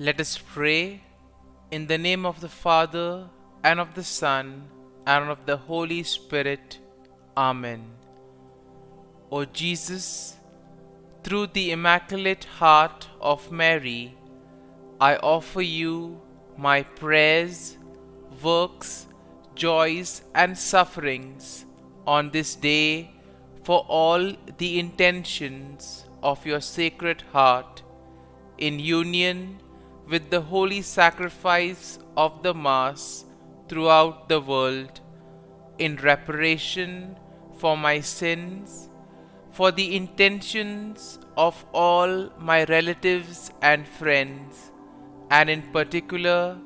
Let us pray in the name of the Father, and of the Son, and of the Holy Spirit. Amen. O Jesus, through the Immaculate Heart of Mary, I offer you my prayers, works, joys, and sufferings on this day for all the intentions of your Sacred Heart, in union with the holy sacrifice of the Mass throughout the world, in reparation for my sins, for the intentions of all my relatives and friends, and in particular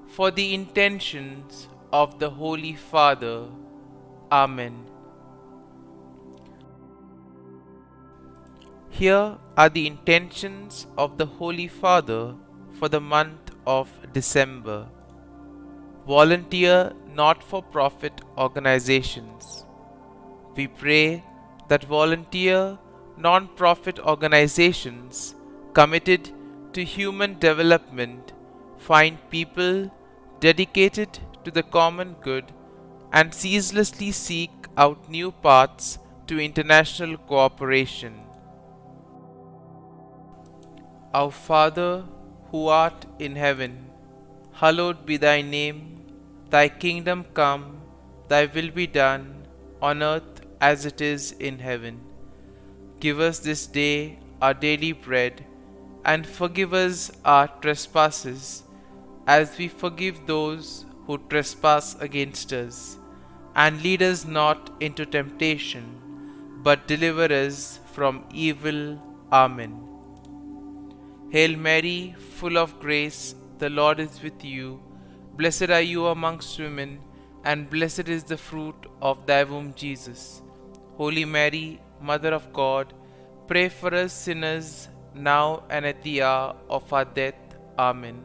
for the intentions of the Holy Father. Amen. Here are the intentions of the Holy Father for the month of December. Volunteer not-for-profit organizations. We pray that volunteer non-profit organizations committed to human development find people dedicated to the common good and ceaselessly seek out new paths to international cooperation. Our Father, who art in heaven, hallowed be thy name. Thy kingdom come, thy will be done, on earth as it is in heaven. Give us this day our daily bread, and forgive us our trespasses, as we forgive those who trespass against us. And lead us not into temptation, but deliver us from evil. Amen. Hail Mary, full of grace, the Lord is with you. Blessed are you amongst women, and blessed is the fruit of thy womb, Jesus. Holy Mary, Mother of God, pray for us sinners, now and at the hour of our death. Amen.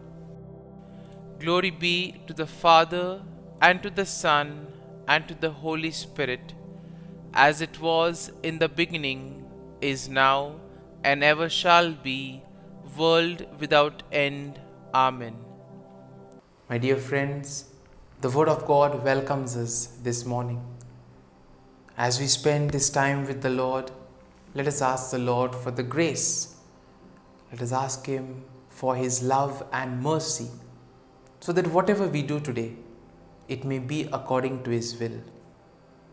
Glory be to the Father, and to the Son, and to the Holy Spirit, as it was in the beginning, is now, and ever shall be, world without end. Amen. My dear friends, the Word of God welcomes us this morning. As we spend this time with the Lord, let us ask the Lord for the grace. Let us ask Him for His love and mercy, so that whatever we do today, it may be according to His will,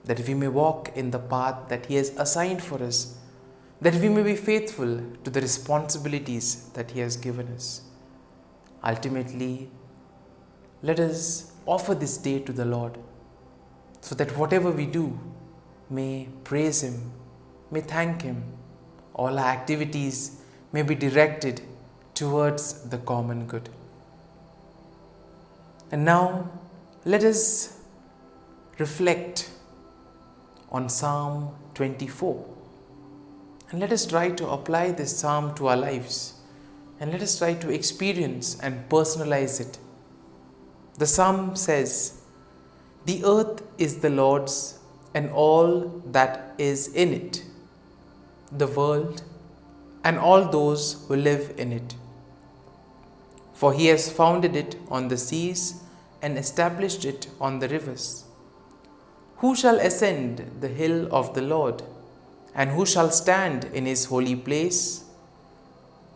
that we may walk in the path that He has assigned for us, that we may be faithful to the responsibilities that He has given us. Ultimately, let us offer this day to the Lord, so that whatever we do may praise Him, may thank Him. All our activities may be directed towards the common good. And now, let us reflect on Psalm 24. And let us try to apply this psalm to our lives. And let us try to experience and personalize it. The psalm says, "The earth is the Lord's, and all that is in it, the world, and all those who live in it. For He has founded it on the seas and established it on the rivers. Who shall ascend the hill of the Lord? And who shall stand in His holy place?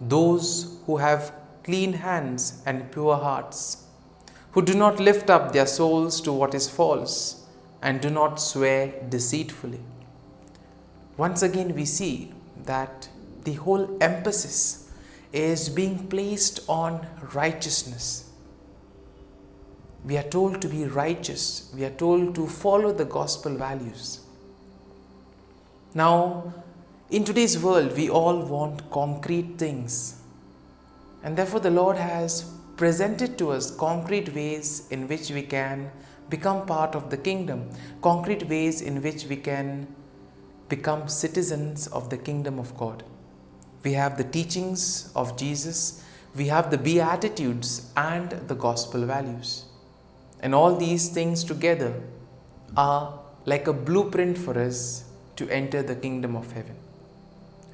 Those who have clean hands and pure hearts, who do not lift up their souls to what is false, and do not swear deceitfully." Once again, we see that the whole emphasis is being placed on righteousness. We are told to be righteous. We are told to follow the gospel values. Now, in today's world, we all want concrete things. And therefore, the Lord has presented to us concrete ways in which we can become part of the kingdom, concrete ways in which we can become citizens of the kingdom of God. We have the teachings of Jesus, we have the Beatitudes and the gospel values. And all these things together are like a blueprint for us to enter the kingdom of heaven.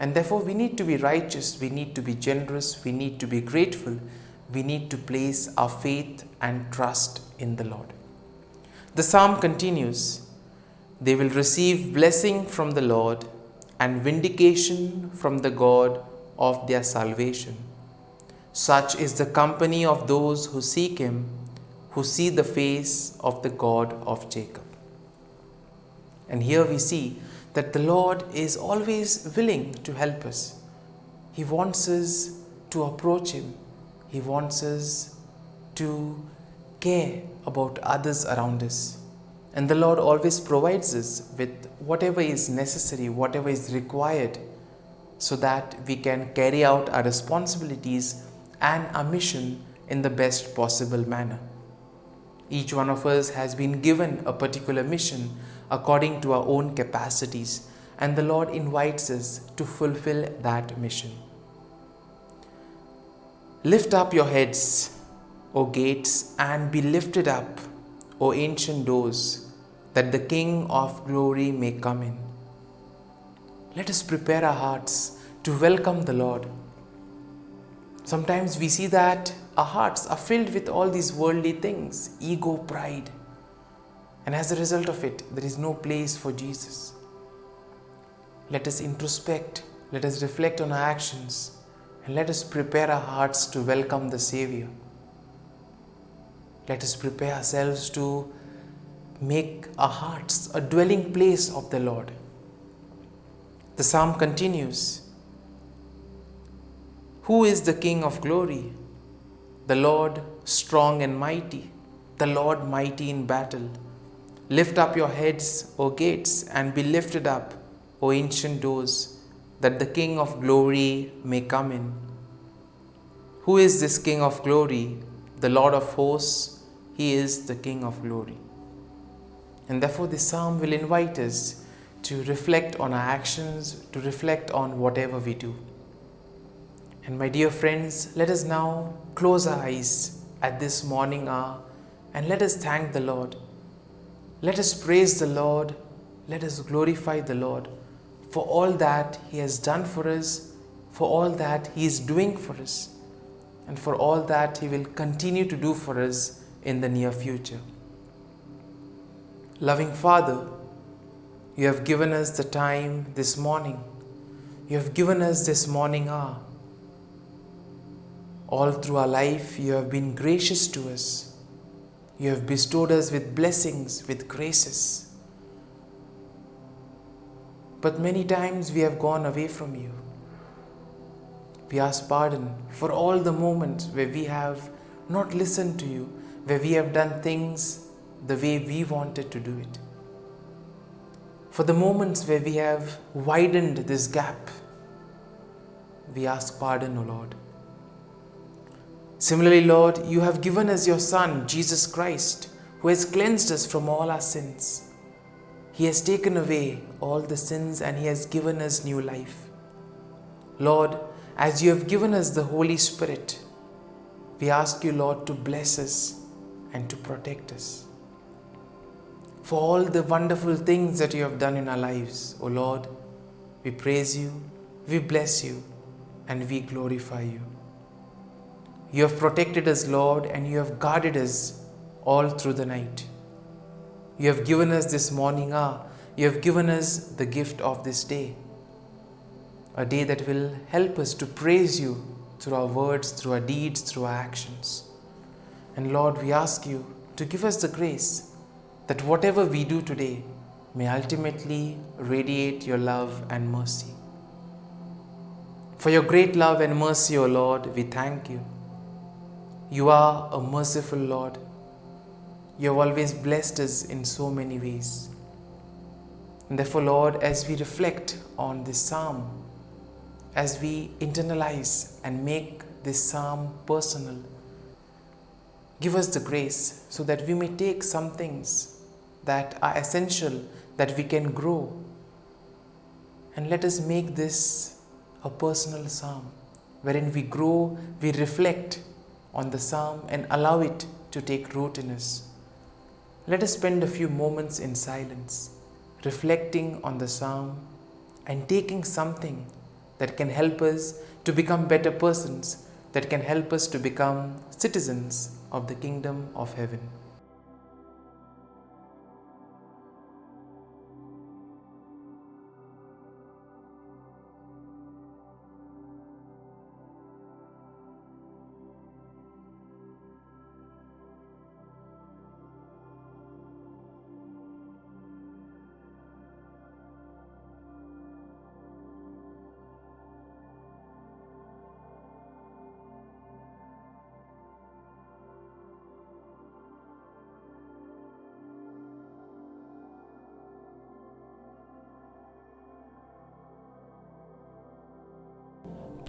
And therefore we need to be righteous, we need to be generous, we need to be grateful, we need to place our faith and trust in the Lord. The psalm continues, "They will receive blessing from the Lord and vindication from the God of their salvation. Such is the company of those who seek Him, who see the face of the God of Jacob." And here we see that the Lord is always willing to help us. He wants us to approach Him. He wants us to care about others around us. And the Lord always provides us with whatever is necessary, whatever is required, so that we can carry out our responsibilities and our mission in the best possible manner. Each one of us has been given a particular mission according to our own capacities, and the Lord invites us to fulfill that mission. "Lift up your heads, O gates, and be lifted up, O ancient doors, that the King of glory may come in." Let us prepare our hearts to welcome the Lord. Sometimes we see that our hearts are filled with all these worldly things, ego, pride. And as a result of it, there is no place for Jesus. Let us introspect, let us reflect on our actions, and let us prepare our hearts to welcome the Savior. Let us prepare ourselves to make our hearts a dwelling place of the Lord. The psalm continues, "Who is the King of glory? The Lord strong and mighty, the Lord mighty in battle. Lift up your heads, O gates, and be lifted up, O ancient doors, that the King of glory may come in." Who is this King of glory? The Lord of hosts. He is the King of glory. And therefore this psalm will invite us to reflect on our actions, to reflect on whatever we do. And my dear friends, let us now close our eyes at this morning hour and let us thank the Lord. Let us praise the Lord. Let us glorify the Lord for all that He has done for us, for all that He is doing for us, and for all that He will continue to do for us in the near future. Loving Father, You have given us the time this morning. You have given us this morning hour. All through our life, You have been gracious to us. You have bestowed us with blessings, with graces. But many times we have gone away from You. We ask pardon for all the moments where we have not listened to You, where we have done things the way we wanted to do it. For the moments where we have widened this gap, we ask pardon, O Lord. Similarly, Lord, You have given us Your Son, Jesus Christ, who has cleansed us from all our sins. He has taken away all the sins and He has given us new life. Lord, as You have given us the Holy Spirit, we ask You, Lord, to bless us and to protect us. For all the wonderful things that You have done in our lives, O Lord, we praise You, we bless You, and we glorify You. You have protected us, Lord, and You have guarded us all through the night. You have given us this morning hour. You have given us the gift of this day. A day that will help us to praise You through our words, through our deeds, through our actions. And Lord, we ask You to give us the grace that whatever we do today may ultimately radiate Your love and mercy. For Your great love and mercy, O Lord, we thank You. You are a merciful Lord. You have always blessed us in so many ways. And therefore, Lord, as we reflect on this psalm, as we internalize and make this psalm personal, give us the grace so that we may take some things that are essential, that we can grow. And let us make this a personal psalm, wherein we grow, we reflect on the psalm and allow it to take root in us. Let us spend a few moments in silence, reflecting on the psalm and taking something that can help us to become better persons, that can help us to become citizens of the kingdom of heaven.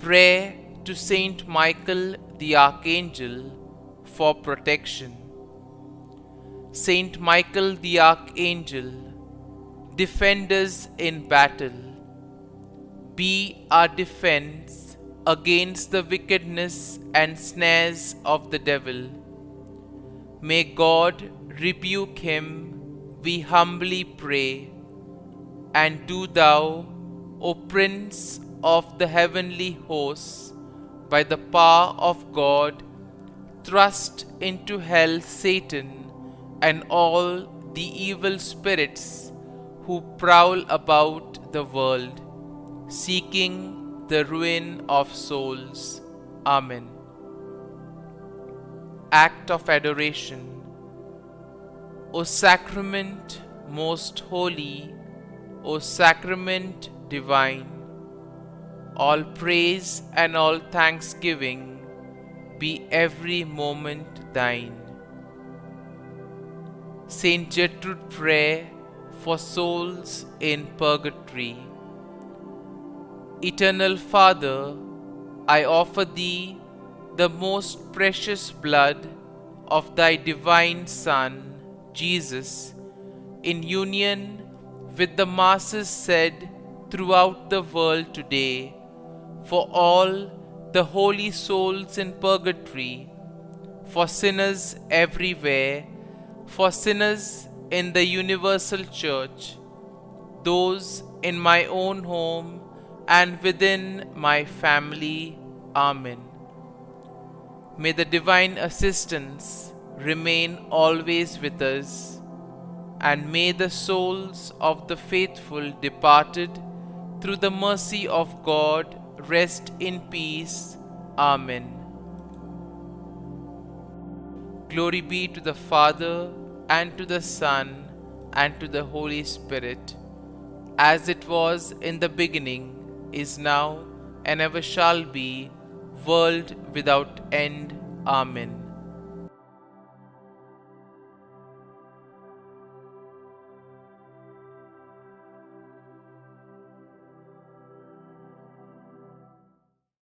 Pray to Saint Michael the Archangel for protection. Saint Michael the Archangel, defend us in battle. Be our defense against the wickedness and snares of the devil. May God rebuke him, we humbly pray. And do thou, O Prince of the heavenly hosts, by the power of God, thrust into hell Satan and all the evil spirits who prowl about the world, seeking the ruin of souls. Amen. Act of Adoration. O Sacrament most holy, O Sacrament divine, all praise and all thanksgiving be every moment thine. Saint Gertrude, prayer for souls in purgatory. Eternal Father, I offer Thee the most precious blood of Thy divine Son, Jesus, in union with the masses said throughout the world today, for all the holy souls in purgatory, for sinners everywhere, for sinners in the universal church, those in my own home and within my family. Amen. May the divine assistance remain always with us, and may the souls of the faithful departed through the mercy of God rest in peace. Amen. Glory be to the Father, and to the Son, and to the Holy Spirit, as it was in the beginning, is now, and ever shall be, world without end. Amen.